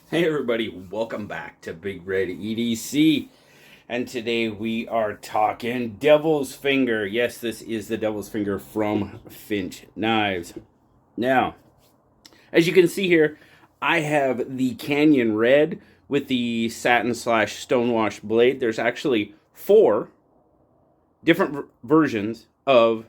Hey everybody, welcome back to Big Red EDC. And today we are talking Devil's Finger. Yes, this is the Devil's Finger from Finch Knives. Now, as you can see here, I have the Canyon Red with the satin slash stonewash blade. There's actually four different versions of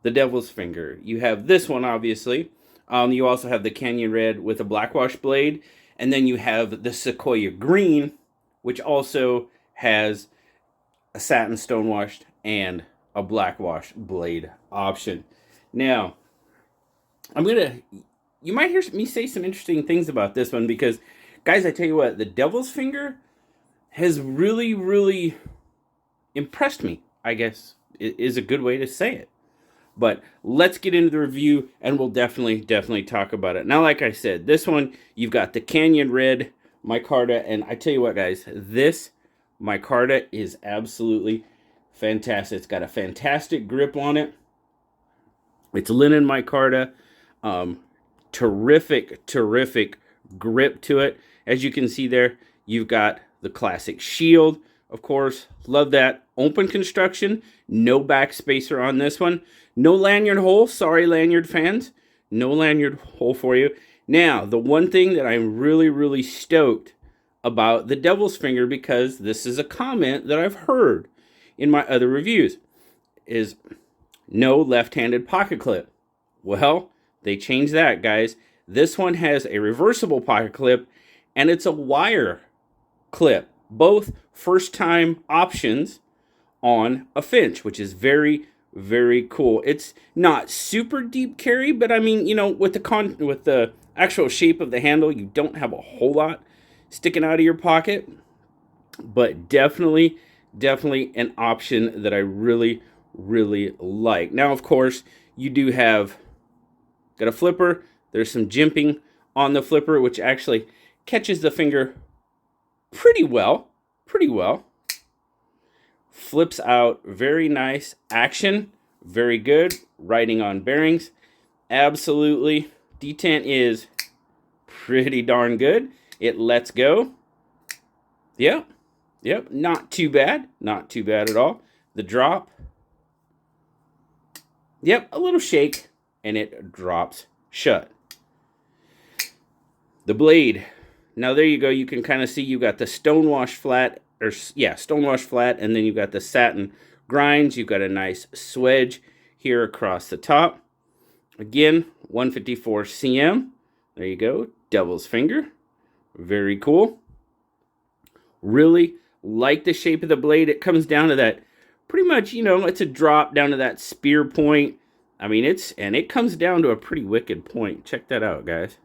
the Devil's Finger. You have this one, obviously. You also have the Canyon Red with a blackwash blade. And then you have the Sequoia Green, which also has a satin stonewashed and a blackwash blade option. Now, you might hear me say some interesting things about this one because, guys, I tell you what, the Devil's Finger has really impressed me, I guess is a good way to say it. But let's get into the review, and we'll definitely talk about it. Now, like I said, this one, you've got the Canyon Red micarta, and I tell you what, guys, this micarta is absolutely fantastic. It's got a fantastic grip on it. It's linen micarta. Terrific grip to it. As you can see there, you've got the classic shield. Of course, love that. Open construction, no back spacer on this one. No lanyard hole, sorry lanyard fans. No lanyard hole for you. Now, the one thing that I'm really stoked about the Devil's Finger, because this is a comment that I've heard in my other reviews, is no left-handed pocket clip. Well, they changed that, guys. This one has a reversible pocket clip, and it's a wire clip. Both first-time options on a Finch, which is very cool. It's not super deep carry, but I mean, you know, with the actual shape of the handle, you don't have a whole lot sticking out of your pocket. But definitely an option that I really like. Now, of course, you do have got a flipper. There's some jimping on the flipper, which actually catches the finger pretty well. Flips out, very nice action, very good. Writing on bearings, absolutely. Detent is pretty darn good. It lets go. Yep, not too bad at all. The drop, yep, a little shake, and it drops shut. The blade, now there you go. You can kind of see you got the stonewash flat, stonewash flat, and then you've got the satin grinds. You've got a nice swedge here across the top. Again, 154 cm. There you go, Devil's Finger. Very cool. Really like the shape of the blade. It comes down to that, pretty much, you know, it's a drop down to that spear point. I mean, it comes down to a pretty wicked point. Check that out, guys.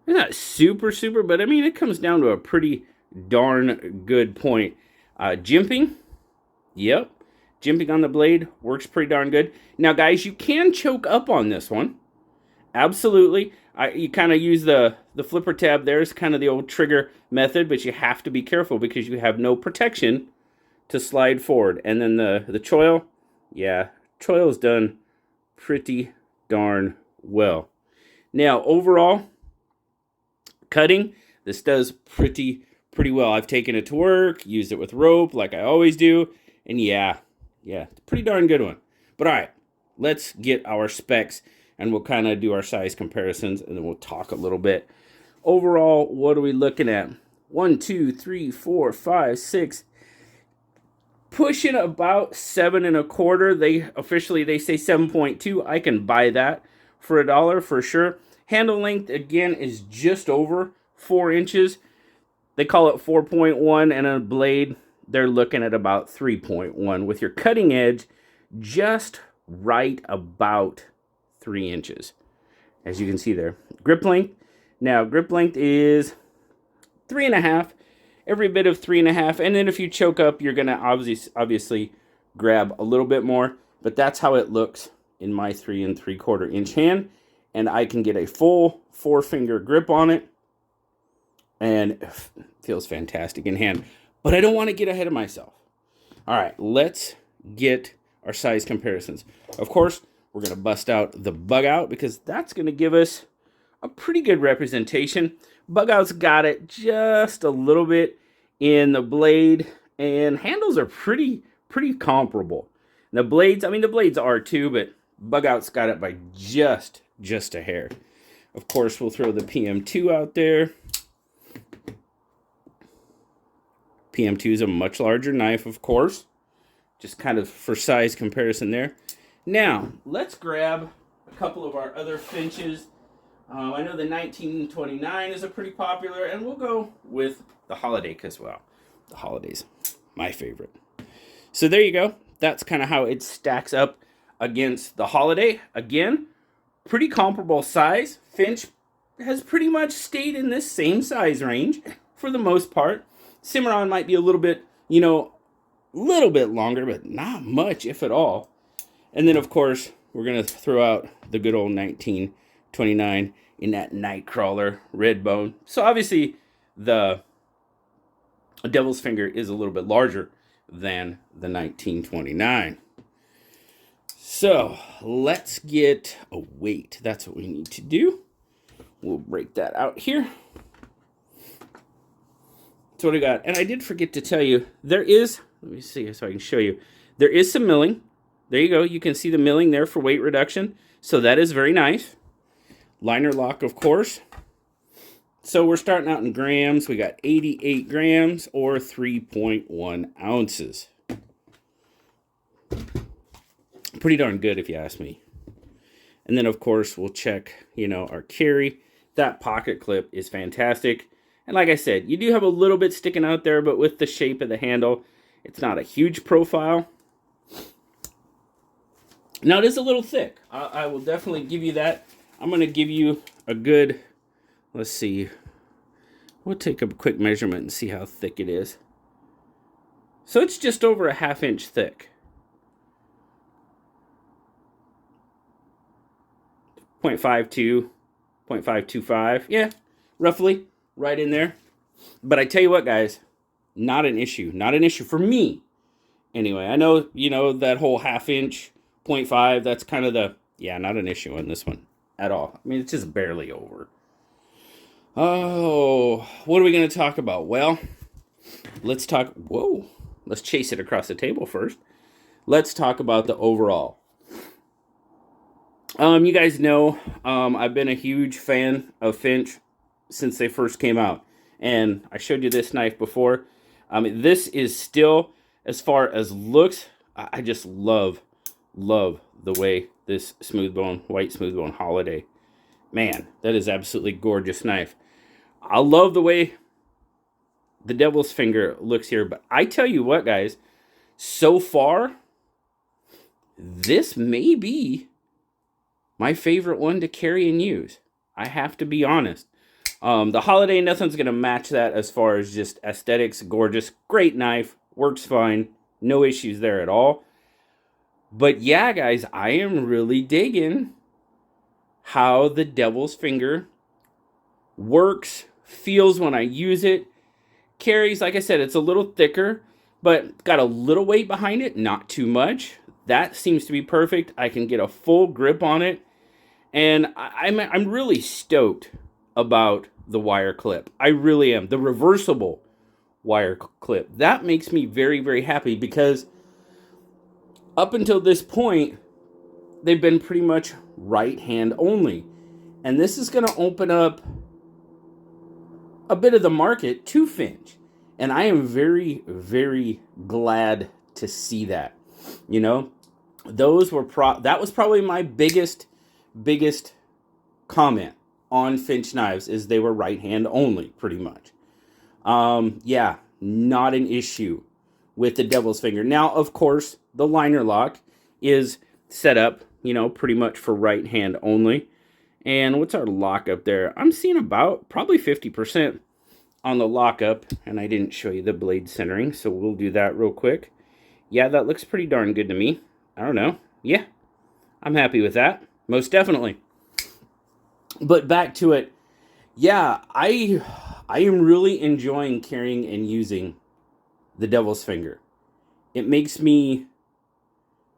It's not super, but I mean, it comes down to a pretty darn good point. Jimping, yep. Jimping on the blade works pretty darn good. Now, guys, you can choke up on this one. Absolutely. You kind of use the flipper tab there. It's kind of the old trigger method, but you have to be careful because you have no protection to slide forward. And then the choil, yeah, choil's done pretty darn well. Now, overall, cutting, this does pretty well. I've taken it to work, used it with rope like I always do, and yeah, pretty darn good one. But all right, let's get our specs, and we'll kind of do our size comparisons, and then we'll talk a little bit. Overall, what are we looking at? 1, 2, 3, 4, 5, 6, pushing about 7.25. They say 7.2. I can buy that for $1 for sure. Handle length, again, is just over 4 inches. They call it 4.1, and a blade, they're looking at about 3.1, with your cutting edge just right about 3 inches, as you can see there. Grip length, now grip length is 3.5, every bit of 3.5, and then if you choke up, you're gonna obviously grab a little bit more, but that's how it looks in my 3 3/4 inch hand, and I can get a full 4-finger grip on it, and it feels fantastic in hand. But I don't want to get ahead of myself. All right, let's get our size comparisons. Of course, we're going to bust out the bug out because that's going to give us a pretty good representation. Bug out's got it just a little bit in the blade, and handles are pretty comparable. And the blades, I mean, the blades are too, but bug out's got it by just a hair. Of course, we'll throw the PM2 out there. PM2 is a much larger knife, of course. Just kind of for size comparison there. Now, let's grab a couple of our other Finches. I know the 1929 is a pretty popular, and we'll go with the Holiday as well. The Holiday's my favorite. So there you go. That's kind of how it stacks up against the Holiday. Again, pretty comparable size. Finch has pretty much stayed in this same size range for the most part. Cimarron might be a little bit, you know, little bit longer, but not much, if at all. And then, of course, we're going to throw out the good old 1929 in that Nightcrawler red bone. So obviously, the Devil's Finger is a little bit larger than the 1929. So let's get a weight. That's what we need to do. We'll break that out here. That's what I got. And I did forget to tell you, there is, let me see so I can show you. There is some milling. There you go. You can see the milling there for weight reduction. So that is very nice. Liner lock, of course. So we're starting out in grams. We got 88 grams or 3.1 ounces. Pretty darn good if you ask me. And then, of course, we'll check, you know, our carry. That pocket clip is fantastic. And like I said, you do have a little bit sticking out there, but with the shape of the handle, it's not a huge profile. Now, it is a little thick. I will definitely give you that. I'm going to give you a good, let's see. We'll take a quick measurement and see how thick it is. So it's just over a 1/2 inch thick. 0.52, 0.525. Yeah, roughly. Right in there. But I tell you what, guys, not an issue. Not an issue for me. Anyway, I know, you know, that whole 1/2 inch, 0.5, that's kind of the, yeah, not an issue on this one at all. I mean, it's just barely over. Oh, what are we going to talk about? Well, let's talk, whoa, let's chase it across the table first. Let's talk about the overall. You guys know, I've been a huge fan of Finch since they first came out. And I showed you this knife before. This is still, as far as looks, I just love the way this white smooth bone Holiday. Man, that is absolutely gorgeous knife. I love the way the Devil's Finger looks here. But I tell you what, guys, so far, this may be my favorite one to carry and use. I have to be honest. The Holiday, nothing's going to match that as far as just aesthetics. Gorgeous, great knife, works fine, no issues there at all. But yeah, guys, I am really digging how the Devil's Finger works, feels when I use it. Carries, like I said, it's a little thicker, but got a little weight behind it, not too much. That seems to be perfect. I can get a full grip on it. And I'm really stoked about the wire clip. I really am. The reversible wire clip. That makes me very, very happy because up until this point, they've been pretty much right hand only. And this is going to open up a bit of the market to Finch. And I am very, very glad to see that. You know, those were that was probably my biggest comment on Finch knives is they were right hand only, pretty much. Yeah, not an issue with the Devil's Finger. Now, of course, the liner lock is set up, you know, pretty much for right hand only. And what's our lockup there? I'm seeing about probably 50% on the lockup, and I didn't show you the blade centering, so we'll do that real quick. Yeah, that looks pretty darn good to me. I don't know. Yeah, I'm happy with that. Most definitely. But back to it. Yeah, I am really enjoying carrying and using the Devil's Finger. It makes me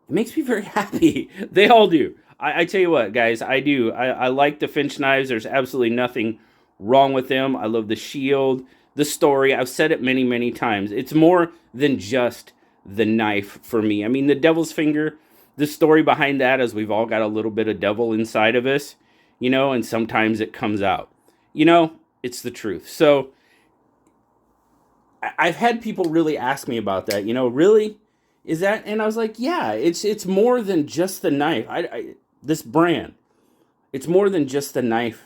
very happy. They all do. I tell you what, guys, I do. I like the Finch knives. There's absolutely nothing wrong with them. I love the shield, the story. I've said it many, many times. It's more than just the knife for me. I mean, the Devil's Finger, the story behind that is we've all got a little bit of devil inside of us, you know, and sometimes it comes out. You know, it's the truth. So I've had people really ask me about that, you know, really? Is that? And I was like, yeah, it's more than just the knife. This brand, it's more than just the knife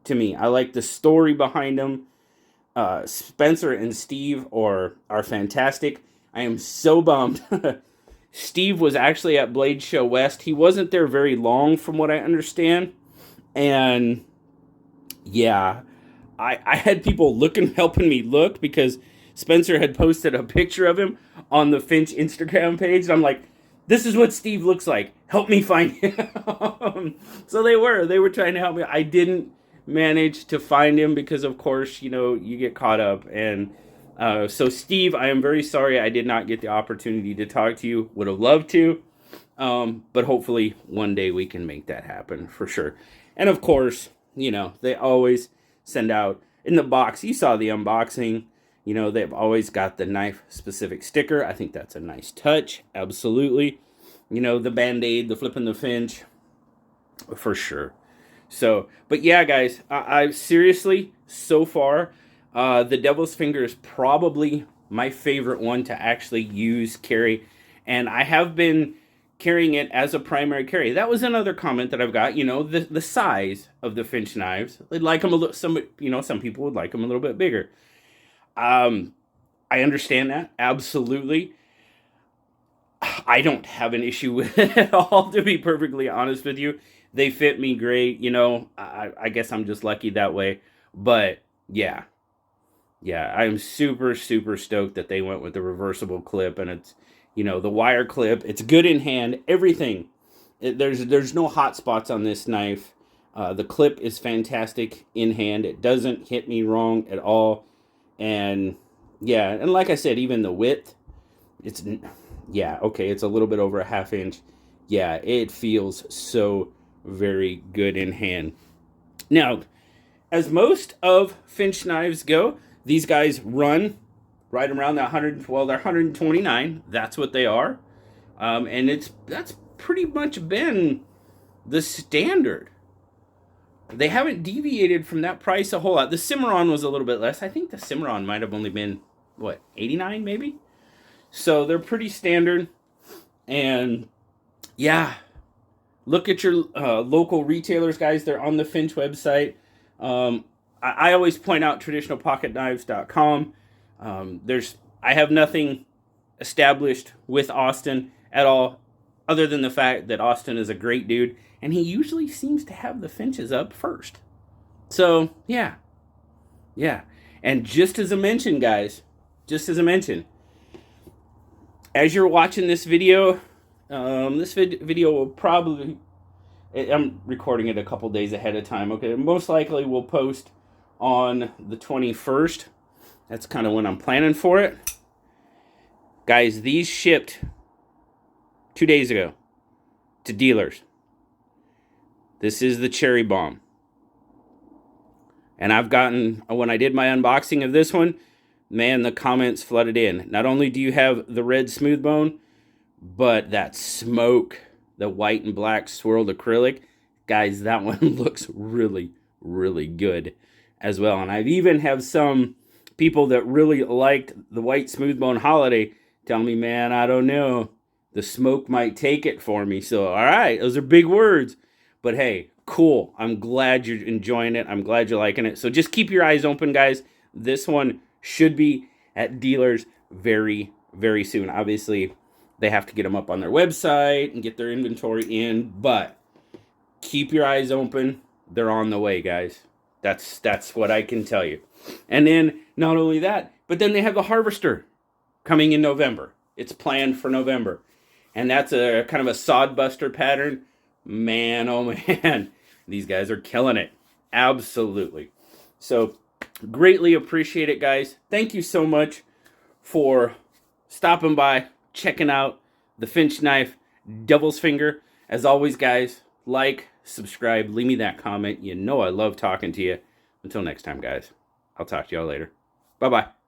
to me. I like the story behind them. Spencer and Steve are fantastic. I am so bummed. Steve was actually at Blade Show West. He wasn't there very long from what I understand. And yeah, I had people helping me look because Spencer had posted a picture of him on the Finch Instagram page. And I'm like, this is what Steve looks like. Help me find him. So they were trying to help me. I didn't manage to find him because, of course, you know, you get caught up. And so, Steve, I am very sorry I did not get the opportunity to talk to you. Would have loved to. But hopefully one day we can make that happen for sure. And, of course, you know, they always send out in the box. You saw the unboxing. You know, they've always got the knife-specific sticker. I think that's a nice touch. Absolutely. You know, the Band-Aid, the flipping the Finch. For sure. So, but yeah, guys, I seriously, so far, the Devil's Finger is probably my favorite one to actually use, carry. And I have been carrying it as a primary carry. That was another comment that I've got, you know, the size of the Finch knives. They'd like them a little, some people would like them a little bit bigger. I understand that, absolutely. I don't have an issue with it at all, to be perfectly honest with you. They fit me great, you know. I guess I'm just lucky that way. But yeah, I'm super, super stoked that they went with the reversible clip, and it's, you know, the wire clip. It's good in hand, everything. There's no hot spots on this knife. The clip is fantastic in hand. It doesn't hit me wrong at all. And yeah, and like I said, even the width, it's, yeah, okay, it's a little bit over a ½ inch. Yeah, it feels so very good in hand. Now, as most of Finch knives go, these guys run right around that 100, well, they're 129. That's what they are. And that's pretty much been the standard. They haven't deviated from that price a whole lot. The Cimarron was a little bit less. I think the Cimarron might have only been, what, 89 maybe? So they're pretty standard. And yeah, look at your local retailers, guys. They're on the Finch website. I always point out traditionalpocketknives.com. I have nothing established with Austin at all, other than the fact that Austin is a great dude, and he usually seems to have the Finches up first. So, yeah. And just as a mention, guys, as you're watching this video, video will probably, I'm recording it a couple days ahead of time, okay? Most likely we'll post on the 21st. That's kind of when I'm planning for it. Guys, these shipped 2 days ago to dealers. This is the Cherry Bomb. And I've gotten, when I did my unboxing of this one, man, the comments flooded in. Not only do you have the red smooth bone, but that smoke, the white and black swirled acrylic. Guys, that one looks really, really good as well. And I've even have some people that really liked the white smooth bone holiday telling me, man, I don't know. The smoke might take it for me. So, all right, those are big words. But hey, cool. I'm glad you're enjoying it. I'm glad you're liking it. So just keep your eyes open, guys. This one should be at dealers very, very soon. Obviously, they have to get them up on their website and get their inventory in. But keep your eyes open. They're on the way, guys. That's what I can tell you. And then, not only that, but then they have the Harvester coming in November. It's planned for November. And that's a kind of a sod buster pattern. Man, oh man, these guys are killing it. Absolutely. So, greatly appreciate it, guys. Thank you so much for stopping by, checking out the Finch knife, Devil's Finger. As always, guys, like, subscribe, leave me that comment. You know I love talking to you. Until next time, guys. I'll talk to y'all later. Bye-bye.